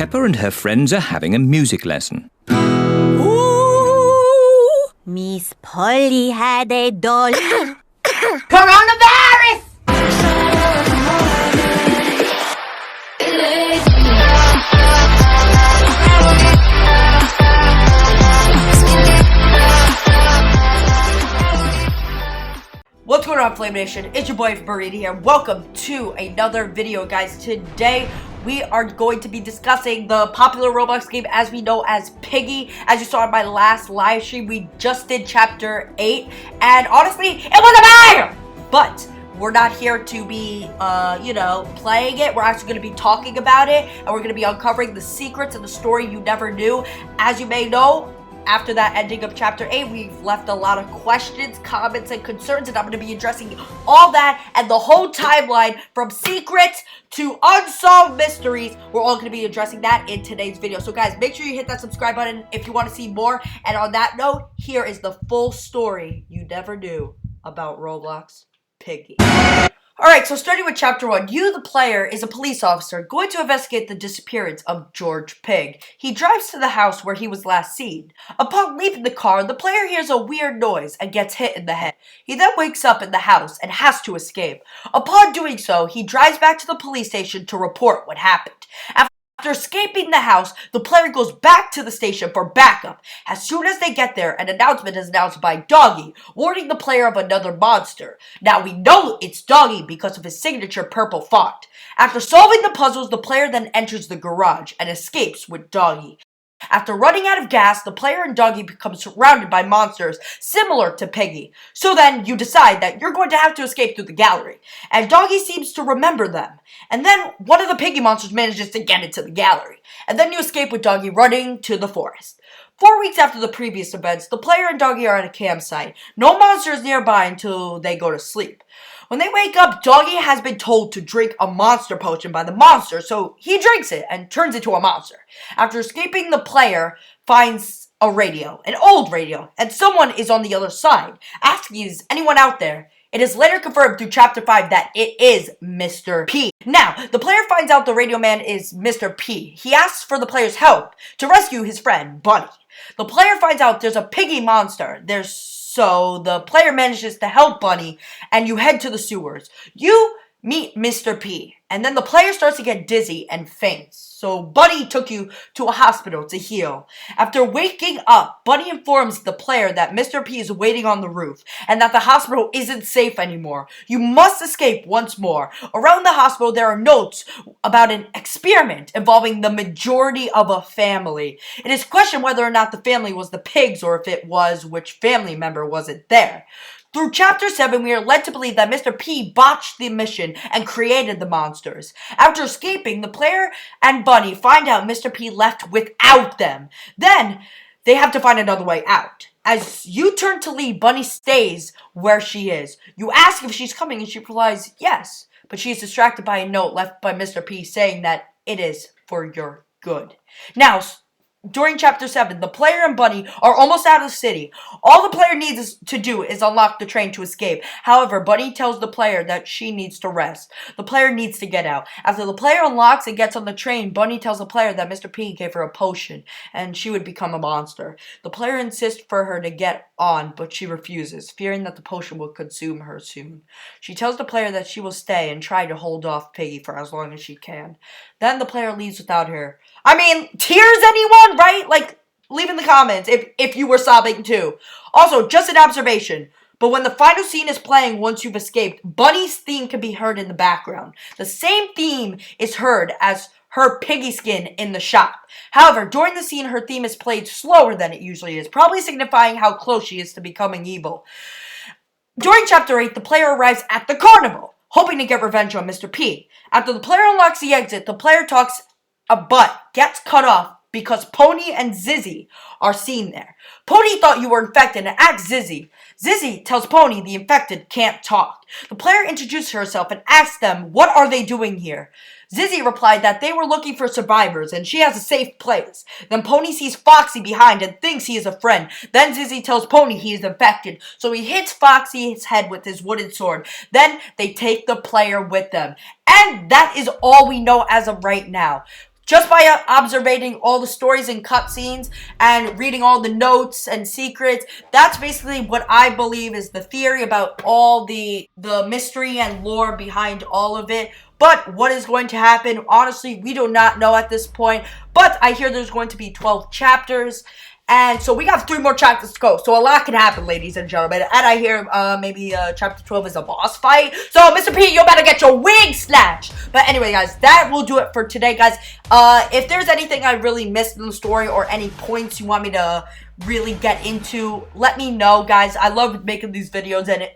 Peppa and her friends are having a music lesson. Ooh, Miss Polly had a doll. Coronavirus! What's going on, Flame Nation? It's your boy Burrito here. Welcome to another video, guys. Today we are going to be discussing the popular Roblox game as we know as Piggy. As you saw in my last live stream, we just did chapter 8, and honestly, it was a banger! But we're not here to be, playing it. We're actually going to be talking about it, and we're going to be uncovering the secrets and the story you never knew. As you may know, after that ending of chapter 8, we've left a lot of questions, comments, and concerns, and I'm going to be addressing all that and the whole timeline from secrets to unsolved mysteries. We're all going to be addressing that in today's video. So guys, make sure you hit that subscribe button if you want to see more. And on that note, here is the full story you never knew about Roblox Piggy. Alright, so starting with chapter 1, you, the player, is a police officer going to investigate the disappearance of George Pig. He drives to the house where he was last seen. Upon leaving the car, the player hears a weird noise and gets hit in the head. He then wakes up in the house and has to escape. Upon doing so, he drives back to the police station to report what happened. After escaping the house, the player goes back to the station for backup. As soon as they get there, an announcement is announced by Doggy, warning the player of another monster. Now we know it's Doggy because of his signature purple font. After solving the puzzles, the player then enters the garage and escapes with Doggy. After running out of gas, the player and Doggy become surrounded by monsters similar to Piggy. So then you decide that you're going to have to escape through the gallery. And Doggy seems to remember them. And then one of the Piggy monsters manages to get into the gallery. And then you escape with Doggy running to the forest. 4 weeks after the previous events, the player and Doggy are at a campsite. No monster is nearby until they go to sleep. When they wake up, Doggy has been told to drink a monster potion by the monster, so he drinks it and turns into a monster. After escaping, the player finds a radio, an old radio, and someone is on the other side, asking, is anyone out there? It is later confirmed through chapter 5 that it is Mr. P. Now, the player finds out the radio man is Mr. P. He asks for the player's help to rescue his friend, Bunny. The player finds out there's a Piggy monster. So the player manages to help Bunny, and you head to the sewers. You meet Mr. P, and then the player starts to get dizzy and faints. So Bunny took you to a hospital to heal. After waking up, Bunny informs the player that Mr. P is waiting on the roof, and that the hospital isn't safe anymore. You must escape once more. Around the hospital, there are notes about an experiment involving the majority of a family. It is questioned whether or not the family was the pigs, or if it was, which family member wasn't there. Through chapter 7, we are led to believe that Mr. P botched the mission and created the monsters. After escaping, the player and Bunny find out Mr. P left without them. Then, they have to find another way out. As you turn to leave, Bunny stays where she is. You ask if she's coming and she replies yes, but she is distracted by a note left by Mr. P saying that it is for your good. Now, during chapter 7, the player and Bunny are almost out of the city. All the player needs to do is unlock the train to escape. However, Bunny tells the player that she needs to rest. The player needs to get out. After the player unlocks and gets on the train, Bunny tells the player that Mr. P gave her a potion and she would become a monster. The player insists for her to get on, but she refuses, fearing that the potion will consume her soon. She tells the player that she will stay and try to hold off Piggy for as long as she can. Then the player leaves without her. I mean, tears, anyone, right? Like, leave in the comments if you were sobbing too. Also, just an observation, but when the final scene is playing once you've escaped, Bunny's theme can be heard in the background. The same theme is heard as her Piggy skin in the shop. However, during the scene, her theme is played slower than it usually is, probably signifying how close she is to becoming evil. During chapter 8, the player arrives at the carnival, hoping to get revenge on Mr. P. After the player unlocks the exit, the player talks but gets cut off because Pony and Zizzy are seen there. Pony thought you were infected and asks Zizzy. Zizzy tells Pony the infected can't talk. The player introduces herself and asks them what are they doing here. Zizzy replied that they were looking for survivors and she has a safe place. Then Pony sees Foxy behind and thinks he is a friend. Then Zizzy tells Pony he is infected, so he hits Foxy's head with his wooden sword. Then they take the player with them. And that is all we know as of right now. just by observing all the stories and cutscenes and reading all the notes and secrets. That's basically what I believe is the theory about all the mystery and lore behind all of it. But what is going to happen, honestly, we do not know at this point. But I hear there's going to be 12 chapters. And so we have 3 more chapters to go. So a lot can happen, ladies and gentlemen. And I hear maybe chapter 12 is a boss fight. So Mr. P, you better get your wig snatched. But anyway, guys, that will do it for today, guys. If there's anything I really missed in the story or any points you want me to really get into, let me know, guys. I love making these videos, and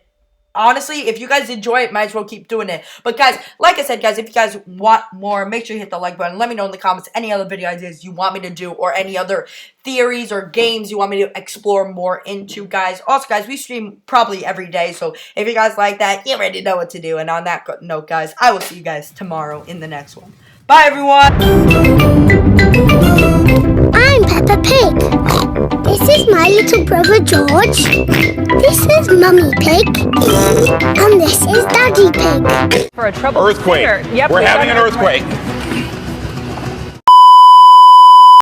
honestly, if you guys enjoy it, might as well keep doing it. But guys, like I said, guys, if you guys want more, make sure you hit the like button. Let me know in the comments any other video ideas you want me to do, or any other theories or games you want me to explore more into, guys. Also, guys, we stream probably every day, so if you guys like that, you already know what to do. And on that note, guys, I will see you guys tomorrow in the next one. Bye, everyone! I'm Peppa Pig. This is my little brother George. This is Mummy Pig. And this is Daddy Pig. For a trouble Earthquake. Yep, We're having an earthquake.